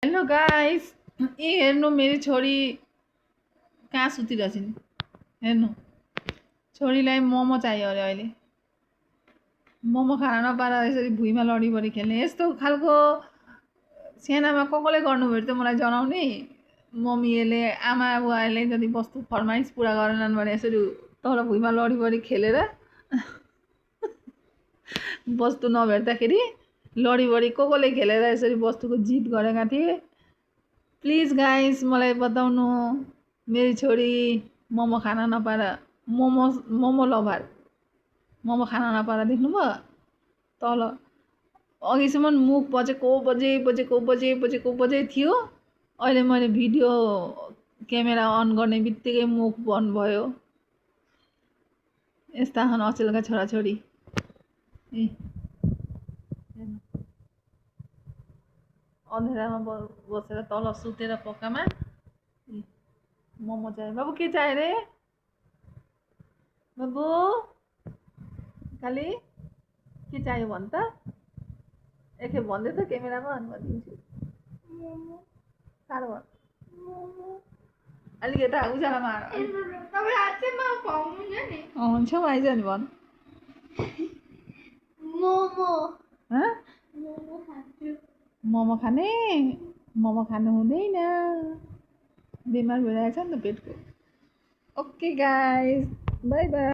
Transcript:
Hello guys, ए हेर्नु मेरो छोरी कहाँ सुतिरहेछिन्। हेर्नु, छोरीलाई मोमो चाहियो अरे। अहिले मोमो खान नपाएर यसरी भुइँमा लडीबडी खेल्ने यस्तो खालको सानामा कसले गर्नुभयो त मलाई जनाउने। मम्मीहरूले आमा बुवाहरूले जति वस्तु फरमाइस पुरा गरेनन् भने यसरी तल भुइँमा लडीबडी खेलेर वस्तु नभेट्दाखेरि लडीबडी कसले खेलेर यसरी वस्तुको जित गरेका थिए। प्लिज गाइस मलाई बताउनु, मेरी छोरी मोमो खान नपाएर मोमो लभर मोमो खान नपाएर देख्नुभयो तल अघिसम्म मुख बजेको थियो। अहिले मैले भिडियो क्यामेरा अन गर्ने बित्तिकै मुख बन्द भयो। यस्ता छन् अचेलका छोराछोरी। ए अँधेरामा बसेर तल सुतेर पक्कामा मोमो चाहियो। बाबु के चाहियो रे? बाबु काली के चाहियो भन् त? एकखेप भन्दै त क्यामेरामा अन गरिदिन्छु। साह्रो भन्, अलिक यता उज्यालोमा छेउमा आइज नि भन्। मोमो खाने? मोमो खानु हुँदैन, बिमार भइरहेछ नि त पेटको। Okay guys, by by.